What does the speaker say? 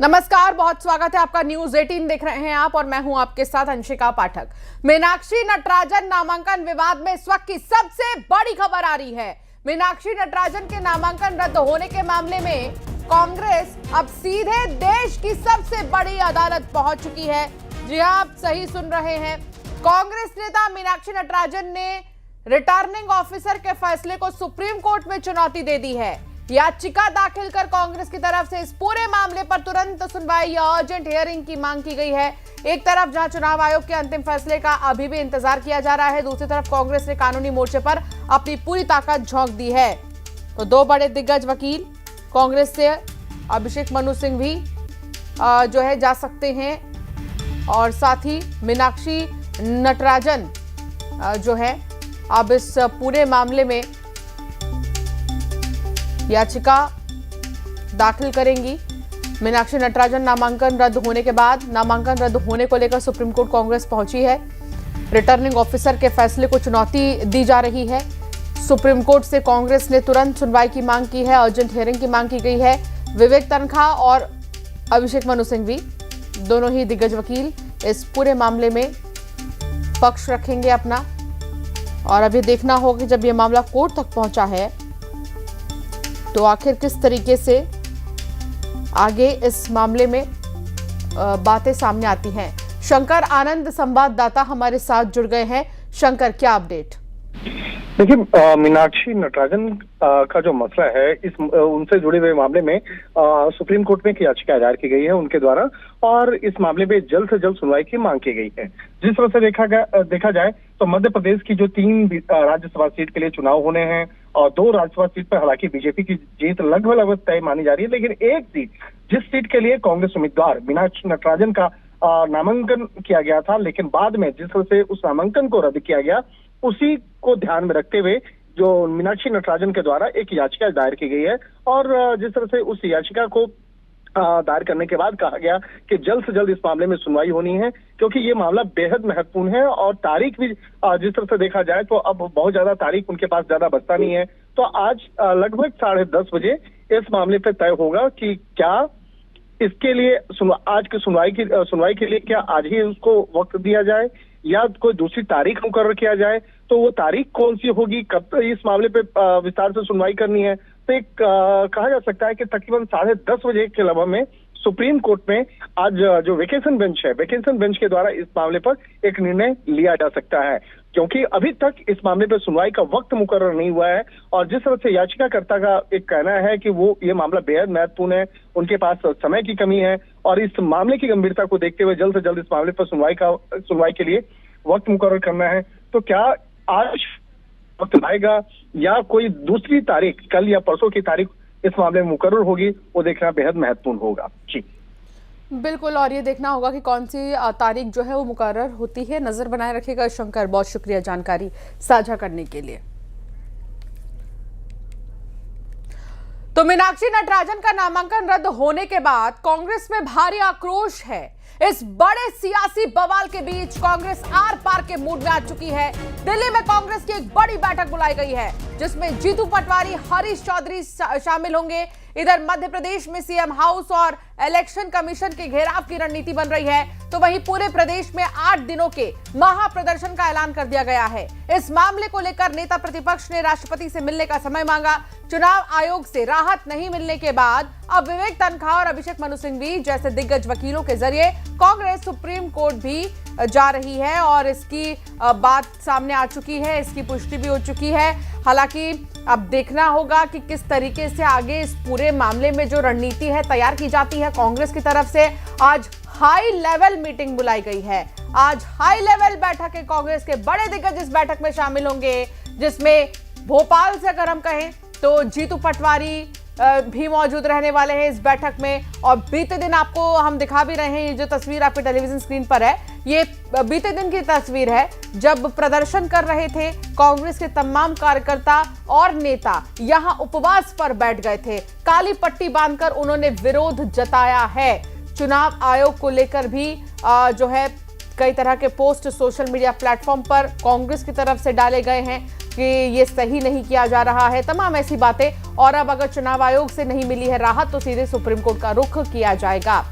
नमस्कार, बहुत स्वागत है आपका। न्यूज 18 देख रहे हैं आप और मैं हूं आपके साथ अंशिका पाठक। मीनाक्षी नटराजन नामांकन विवाद में इस वक्त की सबसे बड़ी खबर आ रही है। मीनाक्षी नटराजन के नामांकन रद्द होने के मामले में कांग्रेस अब सीधे देश की सबसे बड़ी अदालत पहुंच चुकी है। जी हां, आप सही सुन रहे हैं। कांग्रेस नेता मीनाक्षी नटराजन ने रिटर्निंग ऑफिसर के फैसले को सुप्रीम कोर्ट में चुनौती दे दी है। याचिका दाखिल कर कांग्रेस की तरफ से इस पूरे मामले पर तुरंत सुनवाई या अर्जेंट हियरिंग की मांग की गई है। एक तरफ जहां चुनाव आयोग के अंतिम फैसले का अभी भी इंतजार किया जा रहा है, दूसरी तरफ कांग्रेस ने कानूनी मोर्चे पर अपनी पूरी ताकत झोंक दी है। तो दो बड़े दिग्गज वकील कांग्रेस से अभिषेक मनु सिंह भी जो है जा सकते हैं और साथ ही मीनाक्षी नटराजन जो है अब इस पूरे मामले में याचिका दाखिल करेंगी। मीनाक्षी नटराजन नामांकन रद्द होने के बाद नामांकन रद्द होने को लेकर सुप्रीम कोर्ट कांग्रेस पहुंची है। रिटर्निंग ऑफिसर के फैसले को चुनौती दी जा रही है। सुप्रीम कोर्ट से कांग्रेस ने तुरंत सुनवाई की मांग की है, अर्जेंट हियरिंग की मांग की गई है। विवेक तनखा और अभिषेक मनु सिंह भी दोनों ही दिग्गज वकील इस पूरे मामले में पक्ष रखेंगे अपना। और अभी देखना होगा कि जब यह मामला कोर्ट तक पहुंचा है तो आखिर किस तरीके से आगे इस मामले में बातें सामने आती हैं। शंकर आनंद संवाददाता हमारे साथ जुड़ गए हैं। शंकर, क्या अपडेट? देखिए, मीनाक्षी नटराजन का जो मसला है उनसे जुड़े हुए मामले में सुप्रीम कोर्ट में एक याचिका दायर की गई है उनके द्वारा और इस मामले में जल्द से जल्द सुनवाई की मांग की गई है। जिस तरह से देखा जाए तो मध्य प्रदेश की जो 3 राज्यसभा सीट के लिए चुनाव होने हैं और 2 राज्यसभा सीट पर हालांकि बीजेपी की जीत लगभग तय मानी जा रही है, लेकिन एक सीट जिस सीट के लिए कांग्रेस उम्मीदवार मीनाक्षी नटराजन का नामांकन किया गया था, लेकिन बाद में जिस तरह से उस नामांकन को रद्द किया गया, उसी को ध्यान में रखते हुए जो मीनाक्षी नटराजन के द्वारा एक याचिका दायर की गई है और जिस तरह से उस याचिका को दायर करने के बाद कहा गया कि जल्द से जल्द इस मामले में सुनवाई होनी है, क्योंकि ये मामला बेहद महत्वपूर्ण है और तारीख भी जिस तरह से देखा जाए तो अब बहुत ज्यादा तारीख उनके पास ज्यादा बचता नहीं है। तो आज लगभग 10:30 बजे इस मामले पर तय होगा कि क्या इसके लिए आज की सुनवाई के लिए क्या आज ही उसको वक्त दिया जाए या कोई दूसरी तारीख मुकर्रर किया जाए। तो वो तारीख कौन सी होगी, कब तक इस मामले पे विस्तार से सुनवाई करनी है, तो एक कहा जा सकता है कि तकरीबन 10:30 बजे के लगभग में सुप्रीम कोर्ट में आज जो वेकेशन बेंच के द्वारा इस मामले पर एक निर्णय लिया जा सकता है, क्योंकि अभी तक इस मामले पर सुनवाई का वक्त मुकर्रर नहीं हुआ है। और जिस तरह से याचिकाकर्ता का एक कहना है कि वो ये मामला बेहद महत्वपूर्ण है, उनके पास समय की कमी है और इस मामले की गंभीरता को देखते हुए जल्द से जल्द इस मामले पर सुनवाई के लिए वक्त मुकर्रर करना है। तो क्या आज वक्त आएगा या कोई दूसरी तारीख कल या परसों की तारीख इस मामले में मुकर्रर होगी, वो देखना बेहद महत्वपूर्ण होगा। जी बिल्कुल, और ये देखना होगा कि कौन सी तारीख जो है वो मुकर्रर होती है। नजर बनाए रखिएगा। शंकर, बहुत शुक्रिया जानकारी साझा करने के लिए। तो मीनाक्षी नटराजन का नामांकन रद्द होने के बाद कांग्रेस में भारी आक्रोश है। इस बड़े सियासी बवाल के बीच कांग्रेस आर पार के मूड में आ चुकी है। दिल्ली में कांग्रेस की एक बड़ी बैठक बुलाई गई है जिसमें जीतू पटवारी, हरीश चौधरी शामिल होंगे। इधर मध्य प्रदेश में सीएम हाउस और इलेक्शन कमीशन के घेराव की रणनीति बन रही है, तो वहीं पूरे प्रदेश में 8 दिनों के महाप्रदर्शन का ऐलान कर दिया गया है। इस मामले को लेकर नेता प्रतिपक्ष ने राष्ट्रपति से मिलने का समय मांगा। चुनाव आयोग से राहत नहीं मिलने के बाद अब विवेक तनखा और अभिषेक मनु सिंघवी जैसे दिग्गज वकीलों के जरिए कांग्रेस सुप्रीम कोर्ट भी जा रही है और इसकी बात सामने आ चुकी है, इसकी पुष्टि भी हो चुकी है। हालांकि अब देखना होगा कि किस तरीके से आगे इस पूरे मामले में जो रणनीति है तैयार की जाती है। कांग्रेस की तरफ से आज हाई लेवल मीटिंग बुलाई गई है। आज हाई लेवल बैठक है, कांग्रेस के बड़े दिग्गज इस बैठक में शामिल होंगे, जिसमें भोपाल से अगर हम कहें तो जीतू पटवारी भी मौजूद रहने वाले हैं इस बैठक में। और बीते दिन आपको हम दिखा भी रहे हैं, ये जो तस्वीर आपके टेलीविजन स्क्रीन पर है, ये बीते दिन की तस्वीर है जब प्रदर्शन कर रहे थे कांग्रेस के तमाम कार्यकर्ता और नेता यहां उपवास पर बैठ गए थे। काली पट्टी बांधकर उन्होंने विरोध जताया है। चुनाव आयोग को लेकर भी जो है कई तरह के पोस्ट सोशल मीडिया प्लेटफॉर्म पर कांग्रेस की तरफ से डाले गए हैं। कि ये सही नहीं किया जा रहा है, तमाम ऐसी बातें। और अब अगर चुनाव आयोग से नहीं मिली है राहत तो सीधे सुप्रीम कोर्ट का रुख किया जाएगा।